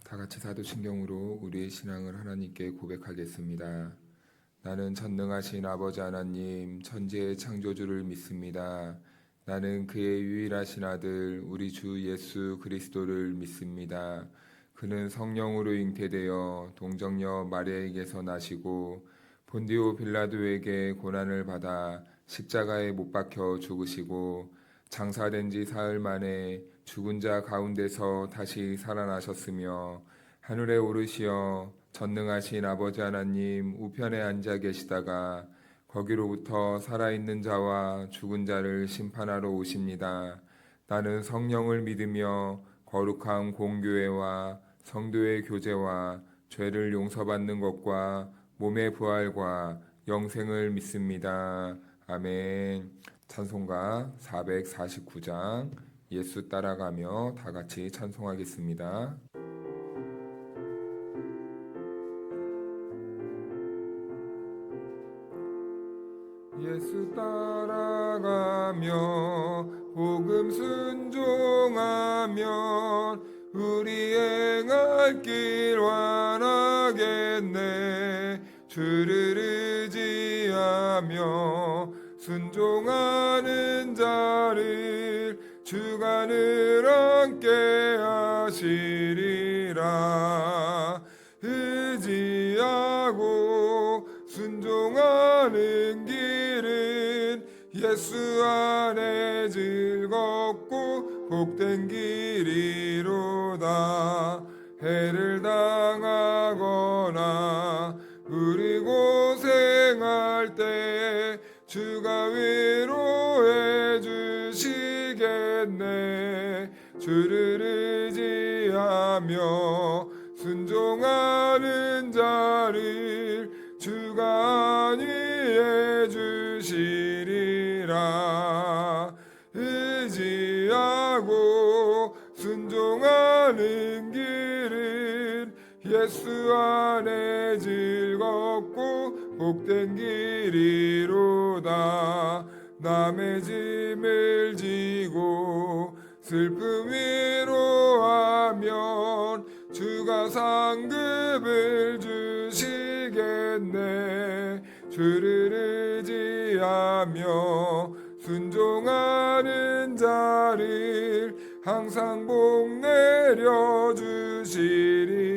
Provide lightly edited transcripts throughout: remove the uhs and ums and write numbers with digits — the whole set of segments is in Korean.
다 같이 사도신경으로 우리의 신앙을 하나님께 고백하겠습니다. 나는 전능하신 아버지 하나님, 천지의 창조주를 믿습니다. 나는 그의 유일하신 아들, 우리 주 예수 그리스도를 믿습니다. 그는 성령으로 잉태되어 동정녀 마리아에게서 나시고 본디오 빌라도에게 고난을 받아 십자가에 못 박혀 죽으시고 장사된 지 사흘 만에 죽은 자 가운데서 다시 살아나셨으며 하늘에 오르시어 전능하신 아버지 하나님 우편에 앉아 계시다가 거기로부터 살아있는 자와 죽은 자를 심판하러 오십니다. 나는 성령을 믿으며 거룩한 공교회와 성도의 교제와 죄를 용서받는 것과 몸의 부활과 영생을 믿습니다. 아멘. 찬송가 449장 예수 따라가며 다 같이 찬송하겠습니다. 예수 따라가며 복음 순종하면 우리 행할 길 완하겠네. 주를 의지하며 순종하는 자를 주가 늘 함께 하시리라. 의지하고 순종하는 길은 예수 안에 즐겁고 복된 길이로다. 해를 당하거나 우리 고생할 때 주가 위로해 주시겠네. 주를 의지하며 순종하는 자를 주가 안위해 주시리라. 의지하고 순종하는 길은 예수 안에 즐겁고 복된 길이로다. 남의 짐을 지고 슬픔 위로하면 주가 상급을 주시겠네. 주를 의지하며 순종하는 자를 항상 복 내려 주시리라.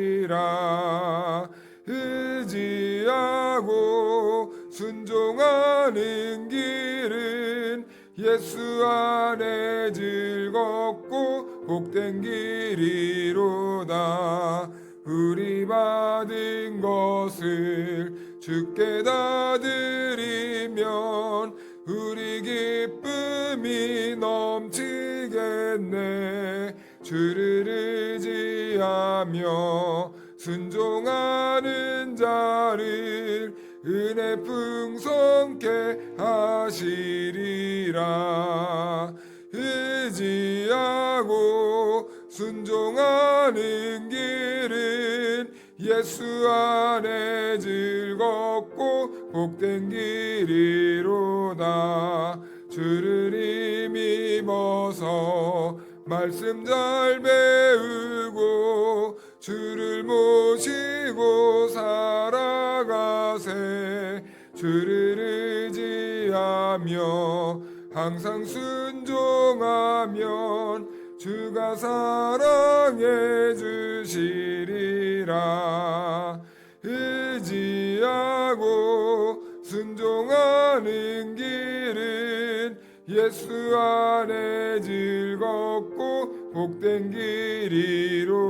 의지하고 순종하는 길은 예수 안에 즐겁고 복된 길이로다. 우리 받은 것을 주께 다 드리면 우리 기쁨이 넘치겠네. 주를 의지하며 순종하는 자를 은혜 풍성케 하시리라. 의지하고 순종하는 길은 예수 안에 즐겁고 복된 길이로다. 주를 힘입어서 말씀 잘 배우고 주를 모시고 살아가세. 주를 의지하며 항상 순종하면 주가 사랑해 주시리라. 의지하고 순종하는 길은 예수 안에 즐겁고 복된 길이로다.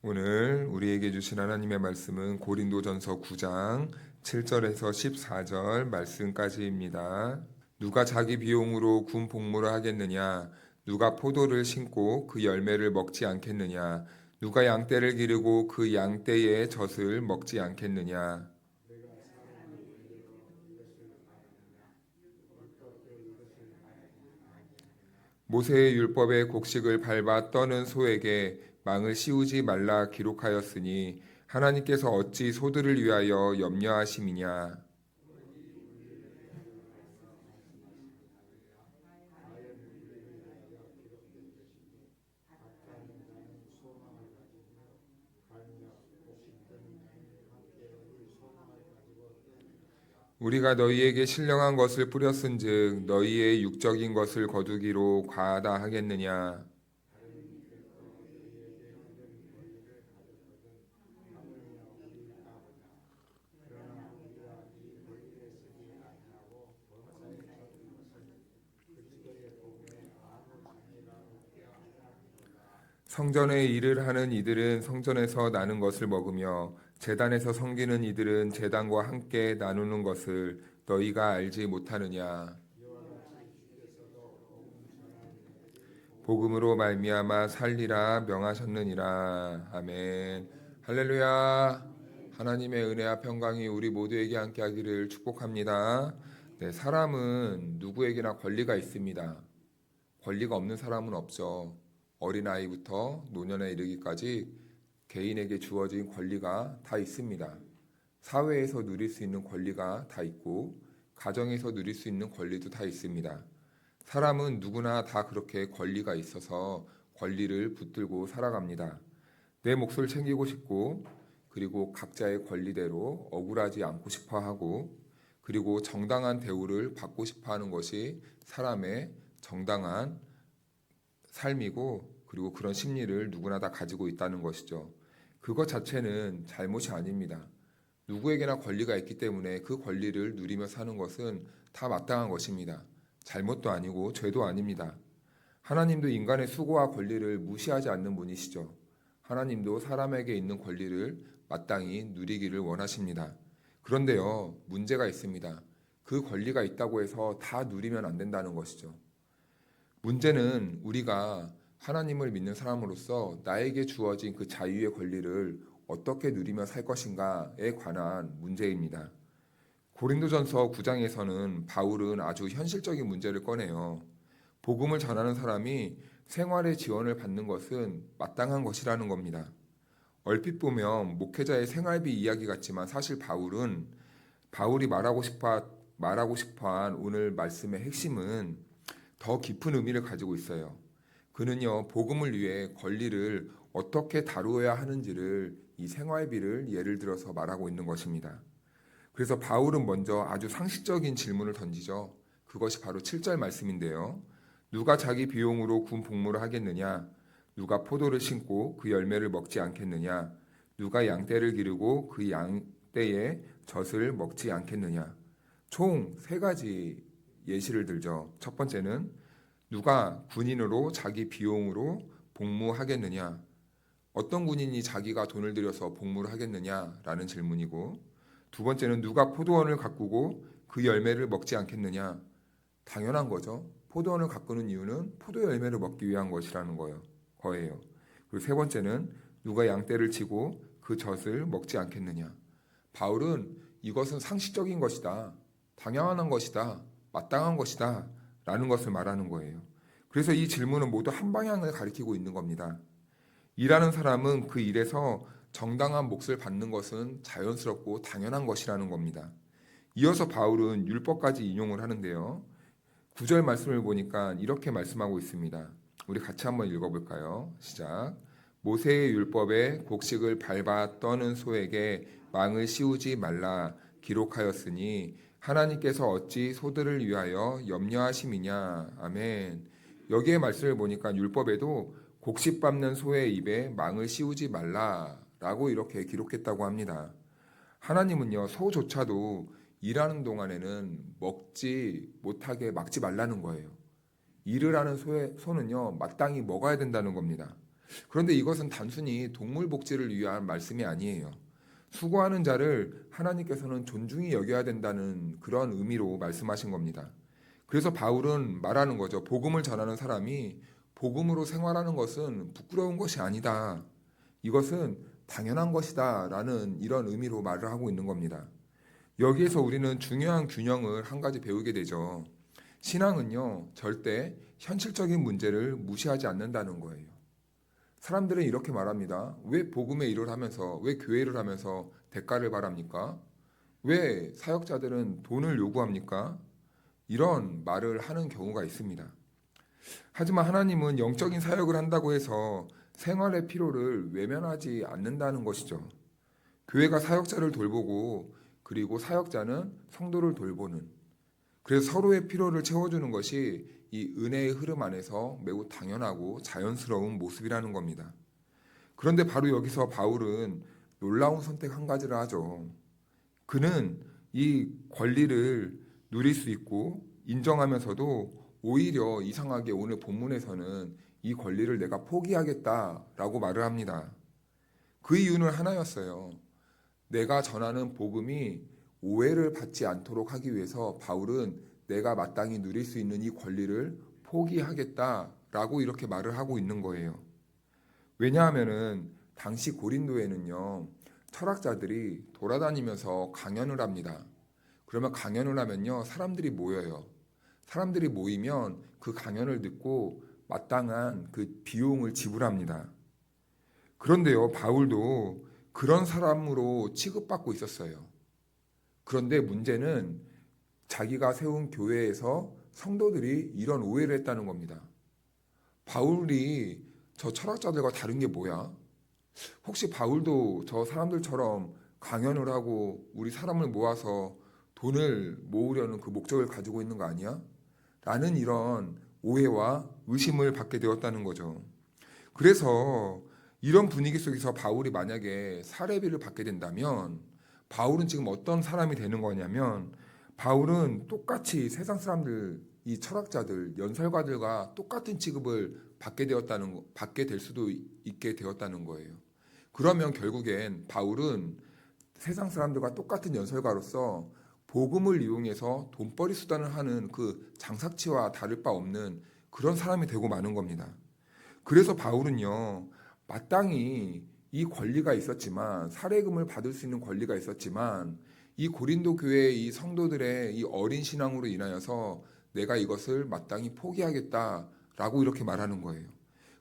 오늘 우리에게 주신 하나님의 말씀은 고린도전서 9장 7절에서 14절 말씀까지입니다. 누가 자기 비용으로 군 복무를 하겠느냐? 누가 포도를 심고 그 열매를 먹지 않겠느냐? 누가 양떼를 기르고 그 양떼의 젖을 먹지 않겠느냐? 모세의 율법의 곡식을 밟아 떠는 소에게 망을 씌우지 말라 기록하였으니 하나님께서 어찌 소들을 위하여 염려하심이냐? 우리가 너희에게 신령한 것을 뿌렸은즉 너희의 육적인 것을 거두기로 과하다 하겠느냐. 성전의 일을 하는 이들은 성전에서 나는 것을 먹으며 제단에서 섬기는 이들은 제단과 함께 나누는 것을 너희가 알지 못하느냐. 복음으로 말미암아 살리라 명하셨느니라. 아멘. 할렐루야. 하나님의 은혜와 평강이 우리 모두에게 함께하기를 축복합니다. 네, 사람은 누구에게나 권리가 있습니다. 권리가 없는 사람은 없죠. 어린아이부터 노년에 이르기까지 개인에게 주어진 권리가 다 있습니다. 사회에서 누릴 수 있는 권리가 다 있고 가정에서 누릴 수 있는 권리도 다 있습니다. 사람은 누구나 다 그렇게 권리가 있어서 권리를 붙들고 살아갑니다. 내 몫을 챙기고 싶고 그리고 각자의 권리대로 억울하지 않고 싶어 하고 그리고 정당한 대우를 받고 싶어 하는 것이 사람의 정당한 삶이고 그리고 그런 심리를 누구나 다 가지고 있다는 것이죠. 그것 자체는 잘못이 아닙니다. 누구에게나 권리가 있기 때문에 그 권리를 누리며 사는 것은 다 마땅한 것입니다. 잘못도 아니고 죄도 아닙니다. 하나님도 인간의 수고와 권리를 무시하지 않는 분이시죠. 하나님도 사람에게 있는 권리를 마땅히 누리기를 원하십니다. 그런데요, 문제가 있습니다. 그 권리가 있다고 해서 다 누리면 안 된다는 것이죠. 문제는 우리가 하나님을 믿는 사람으로서 나에게 주어진 그 자유의 권리를 어떻게 누리며 살 것인가에 관한 문제입니다. 고린도전서 9장에서는 바울은 아주 현실적인 문제를 꺼내요. 복음을 전하는 사람이 생활의 지원을 받는 것은 마땅한 것이라는 겁니다. 얼핏 보면 목회자의 생활비 이야기 같지만 사실 바울이 말하고 싶어한 오늘 말씀의 핵심은 더 깊은 의미를 가지고 있어요. 그는요, 복음을 위해 권리를 어떻게 다루어야 하는지를 이 생활비를 예를 들어서 말하고 있는 것입니다. 그래서 바울은 먼저 아주 상식적인 질문을 던지죠. 그것이 바로 7절 말씀인데요. 누가 자기 비용으로 군 복무를 하겠느냐? 누가 포도를 심고 그 열매를 먹지 않겠느냐? 누가 양떼를 기르고 그 양떼의 젖을 먹지 않겠느냐? 총 3가지 예시를 들죠. 첫 번째는 누가 군인으로 자기 비용으로 복무하겠느냐? 어떤 군인이 자기가 돈을 들여서 복무를 하겠느냐라는 질문이고, 두 번째는 누가 포도원을 가꾸고 그 열매를 먹지 않겠느냐? 당연한 거죠. 포도원을 가꾸는 이유는 포도 열매를 먹기 위한 것이라는 거예요. 그리고 세 번째는 누가 양떼를 치고 그 젖을 먹지 않겠느냐? 바울은 이것은 상식적인 것이다. 당연한 것이다. 마땅한 것이다. 라는 것을 말하는 거예요. 그래서 이 질문은 모두 한 방향을 가리키고 있는 겁니다. 일하는 사람은 그 일에서 정당한 몫을 받는 것은 자연스럽고 당연한 것이라는 겁니다. 이어서 바울은 율법까지 인용을 하는데요. 9절 말씀을 보니까 이렇게 말씀하고 있습니다. 우리 같이 한번 읽어볼까요? 시작. 모세의 율법에 곡식을 밟아 떠는 소에게 망을 씌우지 말라 기록하였으니 하나님께서 어찌 소들을 위하여 염려하심이냐. 아멘. 여기에 말씀을 보니까 율법에도 곡식 밟는 소의 입에 망을 씌우지 말라라고 이렇게 기록했다고 합니다. 하나님은요, 소조차도 일하는 동안에는 먹지 못하게 막지 말라는 거예요. 일을 하는 소는요, 마땅히 먹어야 된다는 겁니다. 그런데 이것은 단순히 동물 복지를 위한 말씀이 아니에요. 수고하는 자를 하나님께서는 존중히 여겨야 된다는 그런 의미로 말씀하신 겁니다. 그래서 바울은 말하는 거죠. 복음을 전하는 사람이 복음으로 생활하는 것은 부끄러운 것이 아니다. 이것은 당연한 것이다. 라는 이런 의미로 말을 하고 있는 겁니다. 여기에서 우리는 중요한 균형을 한 가지 배우게 되죠. 신앙은요, 절대 현실적인 문제를 무시하지 않는다는 거예요. 사람들은 이렇게 말합니다. 왜 복음의 일을 하면서, 왜 교회를 하면서 대가를 바랍니까? 왜 사역자들은 돈을 요구합니까? 이런 말을 하는 경우가 있습니다. 하지만 하나님은 영적인 사역을 한다고 해서 생활의 필요를 외면하지 않는다는 것이죠. 교회가 사역자를 돌보고 그리고 사역자는 성도를 돌보는, 그래서 서로의 필요를 채워주는 것이 이 은혜의 흐름 안에서 매우 당연하고 자연스러운 모습이라는 겁니다. 그런데 바로 여기서 바울은 놀라운 선택 한 가지를 하죠. 그는 이 권리를 누릴 수 있고 인정하면서도 오히려 이상하게 오늘 본문에서는 이 권리를 내가 포기하겠다라고 말을 합니다. 그 이유는 하나였어요. 내가 전하는 복음이 오해를 받지 않도록 하기 위해서 바울은 내가 마땅히 누릴 수 있는 이 권리를 포기하겠다라고 이렇게 말을 하고 있는 거예요. 왜냐하면은 당시 고린도에는요, 철학자들이 돌아다니면서 강연을 합니다. 그러면 강연을 하면요, 사람들이 모여요. 사람들이 모이면 그 강연을 듣고 마땅한 그 비용을 지불합니다. 그런데요, 바울도 그런 사람으로 취급받고 있었어요. 그런데 문제는 자기가 세운 교회에서 성도들이 이런 오해를 했다는 겁니다. 바울이 저 철학자들과 다른 게 뭐야? 혹시 바울도 저 사람들처럼 강연을 하고 우리 사람을 모아서 돈을 모으려는 그 목적을 가지고 있는 거 아니야? 라는 이런 오해와 의심을 받게 되었다는 거죠. 그래서 이런 분위기 속에서 바울이 만약에 사례비를 받게 된다면 바울은 지금 어떤 사람이 되는 거냐면 바울은 똑같이 세상 사람들, 이 철학자들, 연설가들과 똑같은 취급을 받게 될 수도 있게 되었다는 거예요. 그러면 결국엔 바울은 세상 사람들과 똑같은 연설가로서 복음을 이용해서 돈벌이 수단을 하는 그 장사치와 다를 바 없는 그런 사람이 되고 마는 겁니다. 그래서 바울은요, 마땅히 이 권리가 있었지만, 사례금을 받을 수 있는 권리가 있었지만, 이 고린도 교회의 이 성도들의 이 어린 신앙으로 인하여서 내가 이것을 마땅히 포기하겠다라고 이렇게 말하는 거예요.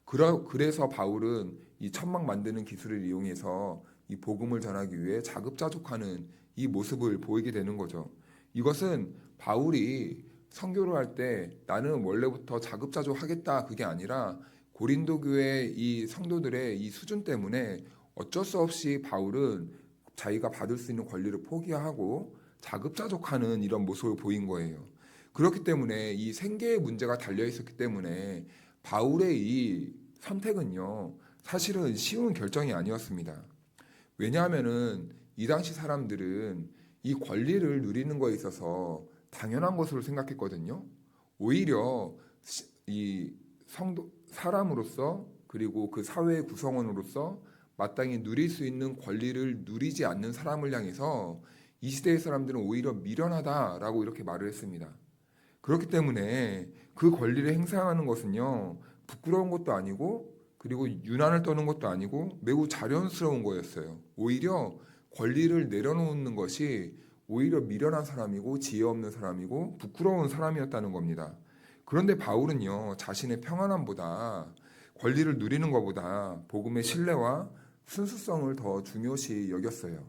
그래서 바울은 이 천막 만드는 기술을 이용해서 이 복음을 전하기 위해 자급자족하는 이 모습을 보이게 되는 거죠. 이것은 바울이 선교를 할 때 나는 원래부터 자급자족하겠다 그게 아니라 고린도 교회 이 성도들의 이 수준 때문에 어쩔 수 없이 바울은 자기가 받을 수 있는 권리를 포기하고 자급자족하는 이런 모습을 보인 거예요. 그렇기 때문에 이 생계의 문제가 달려 있었기 때문에 바울의 이 선택은요, 사실은 쉬운 결정이 아니었습니다. 왜냐하면은 이 당시 사람들은 이 권리를 누리는 거에 있어서 당연한 것으로 생각했거든요. 오히려 이 성도 사람으로서 그리고 그 사회의 구성원으로서 마땅히 누릴 수 있는 권리를 누리지 않는 사람을 향해서 이 시대의 사람들은 오히려 미련하다라고 이렇게 말을 했습니다. 그렇기 때문에 그 권리를 행사하는 것은요, 부끄러운 것도 아니고 그리고 유난을 떠는 것도 아니고 매우 자연스러운 거였어요. 오히려 권리를 내려놓는 것이 오히려 미련한 사람이고 지혜 없는 사람이고 부끄러운 사람이었다는 겁니다. 그런데 바울은요, 자신의 평안함보다 권리를 누리는 것보다 복음의 신뢰와 순수성을 더 중요시 여겼어요.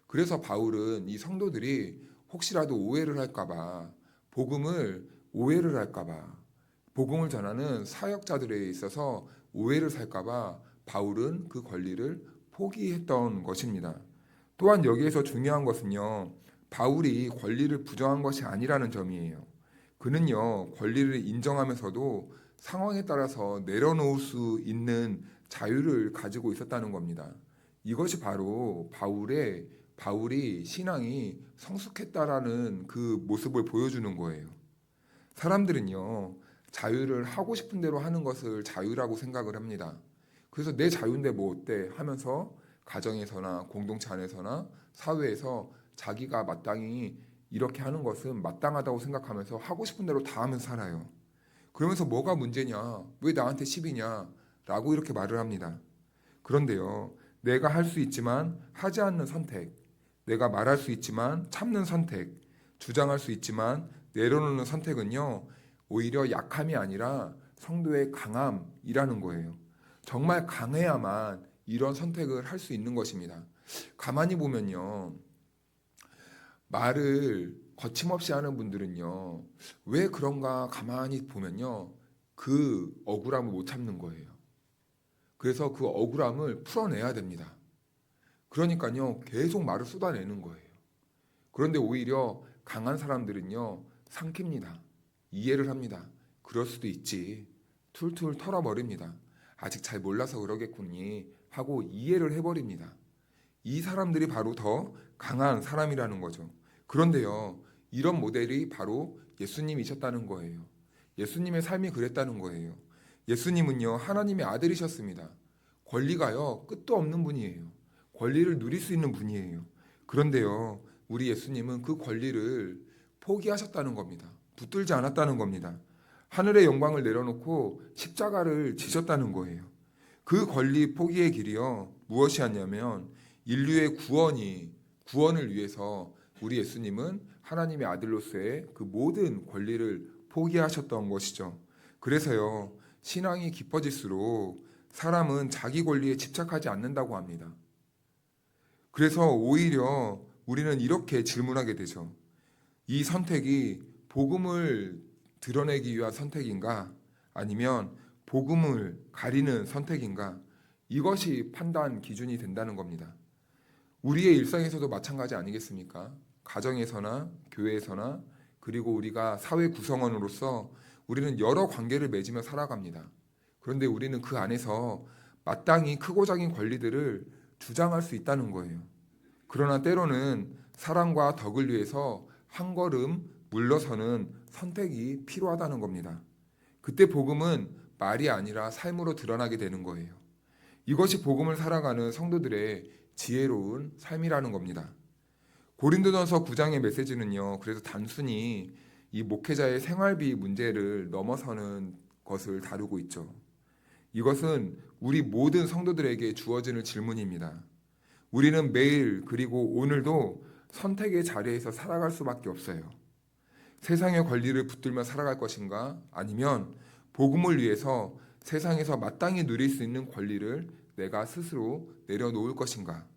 그래서 바울은 이 성도들이 혹시라도 오해를 할까봐, 복음을 오해를 할까봐, 복음을 전하는 사역자들에 있어서 오해를 살까봐 바울은 그 권리를 포기했던 것입니다. 또한 여기에서 중요한 것은요, 바울이 권리를 부정한 것이 아니라는 점이에요. 그는요, 권리를 인정하면서도 상황에 따라서 내려놓을 수 있는 자유를 가지고 있었다는 겁니다. 이것이 바로 바울이 신앙이 성숙했다라는 그 모습을 보여주는 거예요. 사람들은요, 자유를 하고 싶은 대로 하는 것을 자유라고 생각을 합니다. 그래서 내 자유인데 뭐 어때 하면서 가정에서나 공동체 안에서나 사회에서 자기가 마땅히 이렇게 하는 것은 마땅하다고 생각하면서 하고 싶은 대로 다 하면서 살아요. 그러면서 뭐가 문제냐? 왜 나한테 시비냐? 라고 이렇게 말을 합니다. 그런데요, 내가 할 수 있지만 하지 않는 선택, 내가 말할 수 있지만 참는 선택, 주장할 수 있지만 내려놓는 선택은요, 오히려 약함이 아니라 성도의 강함이라는 거예요. 정말 강해야만 이런 선택을 할 수 있는 것입니다. 가만히 보면요, 말을 거침없이 하는 분들은요, 왜 그런가 가만히 보면요, 그 억울함을 못 참는 거예요. 그래서 그 억울함을 풀어내야 됩니다. 그러니까요, 계속 말을 쏟아내는 거예요. 그런데 오히려 강한 사람들은요, 삼킵니다. 이해를 합니다. 그럴 수도 있지. 툴툴 털어버립니다. 아직 잘 몰라서 그러겠군요 하고 이해를 해버립니다. 이 사람들이 바로 더 강한 사람이라는 거죠. 그런데요, 이런 모델이 바로 예수님이셨다는 거예요. 예수님의 삶이 그랬다는 거예요. 예수님은요, 하나님의 아들이셨습니다. 권리가요, 끝도 없는 분이에요. 권리를 누릴 수 있는 분이에요. 그런데요, 우리 예수님은 그 권리를 포기하셨다는 겁니다. 붙들지 않았다는 겁니다. 하늘의 영광을 내려놓고 십자가를 지셨다는 거예요. 그 권리 포기의 길이요, 무엇이었냐면 인류의 구원을 위해서 우리 예수님은 하나님의 아들로서의 그 모든 권리를 포기하셨던 것이죠. 그래서요, 신앙이 깊어질수록 사람은 자기 권리에 집착하지 않는다고 합니다. 그래서 오히려 우리는 이렇게 질문하게 되죠. 이 선택이 복음을 드러내기 위한 선택인가? 아니면 복음을 가리는 선택인가? 이것이 판단 기준이 된다는 겁니다. 우리의 일상에서도 마찬가지 아니겠습니까? 가정에서나 교회에서나 그리고 우리가 사회 구성원으로서 우리는 여러 관계를 맺으며 살아갑니다. 그런데 우리는 그 안에서 마땅히 크고 작은 권리들을 주장할 수 있다는 거예요. 그러나 때로는 사랑과 덕을 위해서 한 걸음 물러서는 선택이 필요하다는 겁니다. 그때 복음은 말이 아니라 삶으로 드러나게 되는 거예요. 이것이 복음을 살아가는 성도들의 지혜로운 삶이라는 겁니다. 고린도전서 9장의 메시지는요, 그래서 단순히 이 목회자의 생활비 문제를 넘어서는 것을 다루고 있죠. 이것은 우리 모든 성도들에게 주어지는 질문입니다. 우리는 매일 그리고 오늘도 선택의 자리에서 살아갈 수밖에 없어요. 세상의 권리를 붙들며 살아갈 것인가? 아니면 복음을 위해서 세상에서 마땅히 누릴 수 있는 권리를 내가 스스로 내려놓을 것인가?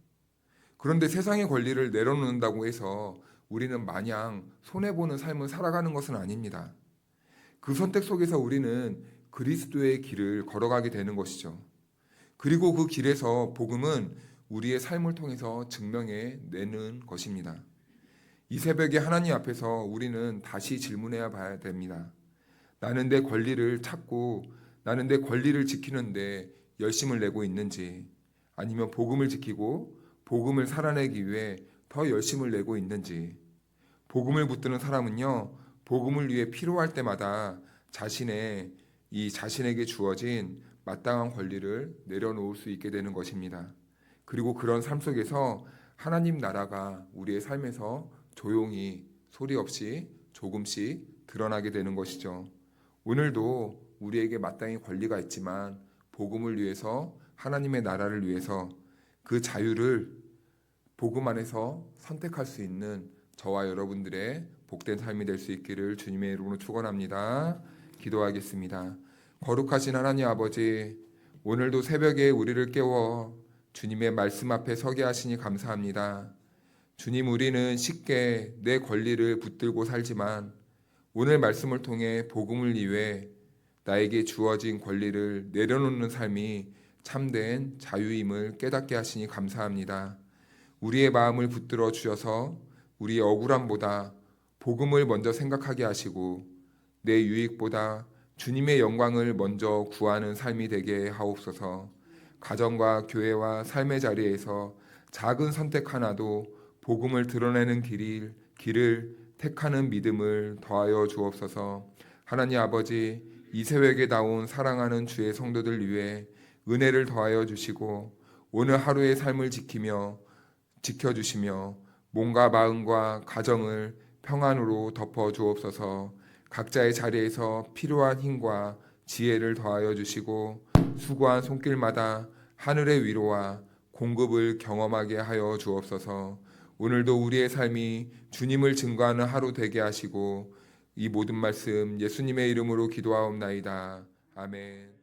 그런데 세상의 권리를 내려놓는다고 해서 우리는 마냥 손해보는 삶을 살아가는 것은 아닙니다. 그 선택 속에서 우리는 그리스도의 길을 걸어가게 되는 것이죠. 그리고 그 길에서 복음은 우리의 삶을 통해서 증명해 내는 것입니다. 이 새벽에 하나님 앞에서 우리는 다시 질문해야 봐야 됩니다. 나는 내 권리를 찾고 나는 내 권리를 지키는데 열심을 내고 있는지, 아니면 복음을 지키고 복음을 살아내기 위해 더 열심을 내고 있는지. 복음을 붙드는 사람은요, 복음을 위해 필요할 때마다 자신에게 주어진 마땅한 권리를 내려놓을 수 있게 되는 것입니다. 그리고 그런 삶 속에서 하나님 나라가 우리의 삶에서 조용히 소리 없이 조금씩 드러나게 되는 것이죠. 오늘도 우리에게 마땅히 권리가 있지만 복음을 위해서, 하나님의 나라를 위해서 그 자유를 복음 안에서 선택할 수 있는 저와 여러분들의 복된 삶이 될 수 있기를 주님의 이름으로 축원합니다. 기도하겠습니다. 거룩하신 하나님 아버지, 오늘도 새벽에 우리를 깨워 주님의 말씀 앞에 서게 하시니 감사합니다. 주님, 우리는 쉽게 내 권리를 붙들고 살지만 오늘 말씀을 통해 복음을 위해 나에게 주어진 권리를 내려놓는 삶이 참된 자유임을 깨닫게 하시니 감사합니다. 우리의 마음을 붙들어 주셔서 우리의 억울함보다 복음을 먼저 생각하게 하시고 내 유익보다 주님의 영광을 먼저 구하는 삶이 되게 하옵소서. 가정과 교회와 삶의 자리에서 작은 선택 하나도 복음을 드러내는 길을 택하는 믿음을 더하여 주옵소서. 하나님 아버지, 이 새벽에 나온 사랑하는 주의 성도들 위해 은혜를 더하여 주시고 오늘 하루의 삶을 지켜주시며 몸과 마음과 가정을 평안으로 덮어 주옵소서. 각자의 자리에서 필요한 힘과 지혜를 더하여 주시고 수고한 손길마다 하늘의 위로와 공급을 경험하게 하여 주옵소서. 오늘도 우리의 삶이 주님을 증거하는 하루 되게 하시고 이 모든 말씀 예수님의 이름으로 기도하옵나이다. 아멘.